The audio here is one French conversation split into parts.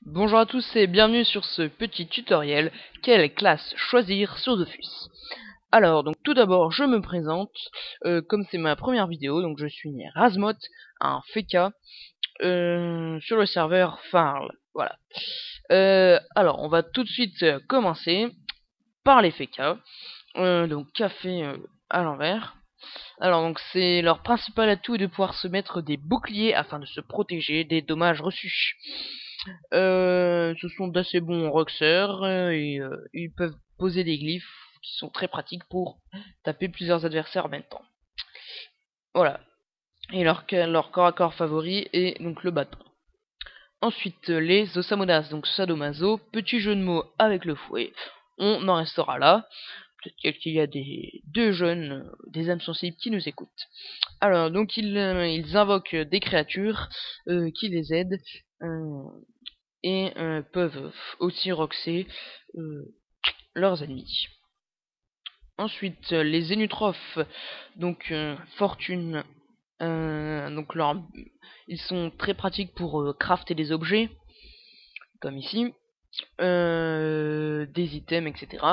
Bonjour à tous et bienvenue sur ce petit tutoriel quelle classe choisir sur Dofus. Alors donc tout d'abord je me présente, comme c'est ma première vidéo, donc je suis Razmot, un Feka, sur le serveur Farl. Voilà. Alors on va tout de suite commencer par les Feka, donc café à l'envers. Alors donc c'est leur principal atout de pouvoir se mettre des boucliers afin de se protéger des dommages reçus. Ce sont d'assez bons roxeurs et ils peuvent poser des glyphes qui sont très pratiques pour taper plusieurs adversaires en même temps. Voilà. Et leur corps à corps favori est donc le bâton. Ensuite, les Osamonas, donc Sadomaso, petit jeu de mots avec le fouet. On en restera là. Peut-être qu'il y a deux jeunes, des âmes sensibles qui nous écoutent. Alors, donc ils invoquent des créatures qui les aident. Et peuvent aussi roxer leurs ennemis. Ensuite, les Zénutrophes, donc fortune, donc ils sont très pratiques pour crafter des objets, comme ici, des items, etc.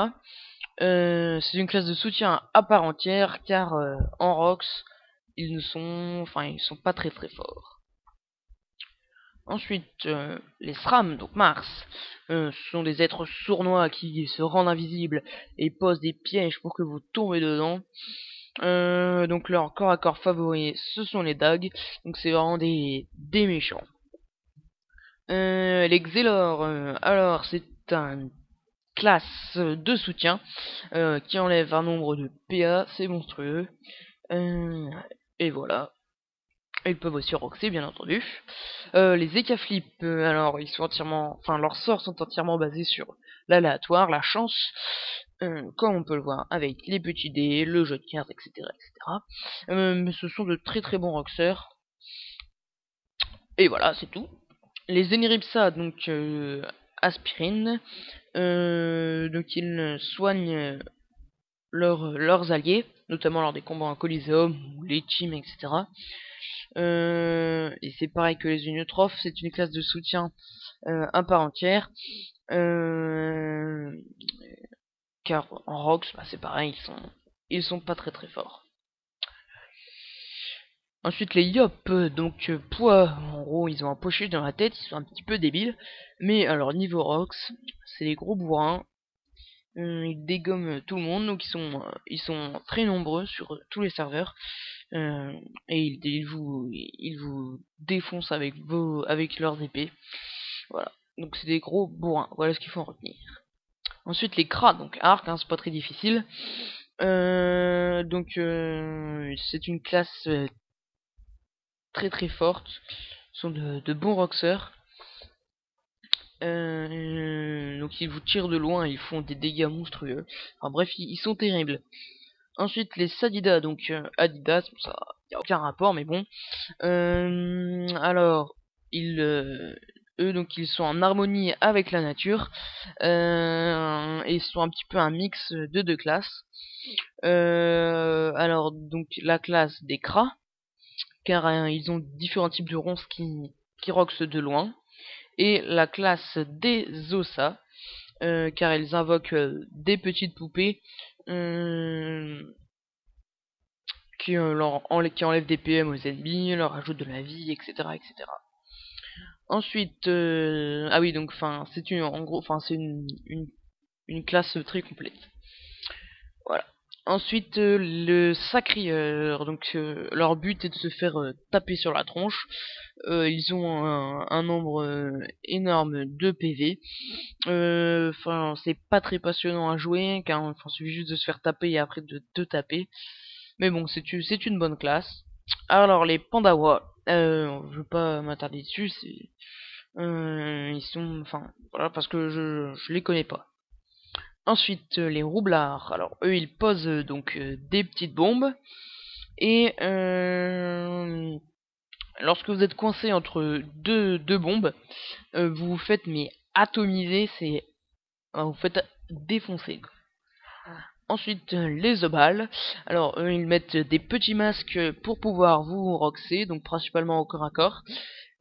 C'est une classe de soutien à part entière, car en Rox, ils sont pas très forts. Ensuite, les SRAM, donc Mars, ce sont des êtres sournois qui se rendent invisibles et posent des pièges pour que vous tombez dedans. Donc leur corps à corps favori, ce sont les Dags, donc c'est vraiment des méchants. Les Xelor, alors c'est une classe de soutien qui enlève un nombre de PA, c'est monstrueux. Et voilà. Ils peuvent aussi roxer, bien entendu. Les Ekaflip, alors ils sont leurs sorts sont entièrement basés sur l'aléatoire, la chance, comme on peut le voir avec les petits dés, le jeu de cartes, etc., etc. Mais ce sont de très bons roxeurs. Et voilà, c'est tout. Les Eniripsa, donc aspirine, donc ils soignent leurs alliés, notamment lors des combats en Coliseum, les teams, etc. Et c'est pareil que les Unitrophes, c'est une classe de soutien à part entière. Car en Rox, c'est pareil, ils sont pas très forts. Ensuite les Yop, donc poids, en gros ils ont un pochet dans la tête, ils sont un petit peu débiles, mais alors niveau Rox, c'est des gros bourrins, ils dégomment tout le monde, donc ils sont très nombreux sur tous les serveurs, et ils vous défoncent avec leurs épées. Voilà, donc c'est des gros bourrins, voilà ce qu'il faut en retenir. Ensuite les Kras, donc arc, c'est pas très difficile. C'est une classe très forte, ce sont de bons roxeurs. Donc ils vous tirent de loin, ils font des dégâts monstrueux. Enfin bref, ils sont terribles. Ensuite les Sadida, donc Adidas, ça y a aucun rapport, mais bon. Alors eux donc ils sont en harmonie avec la nature, et ils sont un petit peu un mix de deux classes. Alors donc la classe des Kras, car ils ont différents types de ronces qui roxent de loin, et la classe des Ossa, car ils invoquent des petites poupées qui enlèvent des PM aux ennemis, leur ajoutent de la vie, etc., etc. Ensuite, ah oui, donc c'est une classe très complète. Voilà. Ensuite, le sacrieur, donc leur but est de se faire taper sur la tronche. Ils ont un nombre énorme de PV. C'est pas très passionnant à jouer, car il suffit juste de se faire taper et après de te taper. Mais bon, c'est une bonne classe. Alors les Pandawa, je veux pas m'attarder dessus, ils sont, voilà, parce que je les connais pas. Ensuite, les roublards. Alors, eux, ils posent donc des petites bombes. Et lorsque vous êtes coincé entre deux bombes, vous vous faites atomiser, vous faites défoncer. Ensuite, les obales. Alors, eux, ils mettent des petits masques pour pouvoir vous roxer, donc principalement au corps à corps.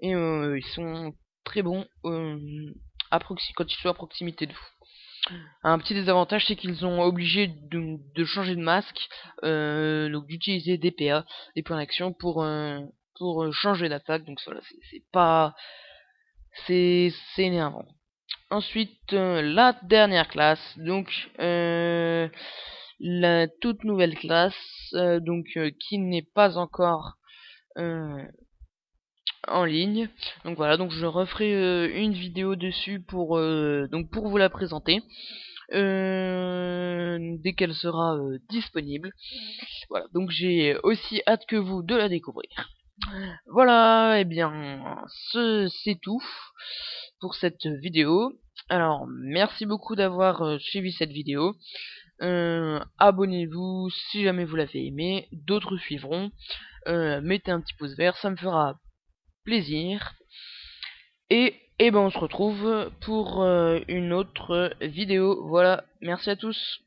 Et ils sont très bon quand ils sont à proximité de vous. Un petit désavantage, c'est qu'ils ont obligé de changer de masque, donc d'utiliser des PA, des points d'action, pour changer d'attaque. Donc voilà, c'est pas, c'est énervant. Ensuite, la dernière classe, donc la toute nouvelle classe, qui n'est pas encore euh, en ligne. Donc voilà, donc je referai une vidéo dessus pour vous la présenter dès qu'elle sera disponible. Voilà, donc j'ai aussi hâte que vous de la découvrir. Voilà, et bien, c'est tout pour cette vidéo. Alors, merci beaucoup d'avoir suivi cette vidéo. Abonnez-vous si jamais vous l'avez aimé, d'autres suivront. Mettez un petit pouce vert, ça me fera plaisir. Et ben on se retrouve pour une autre vidéo. Voilà, merci à tous.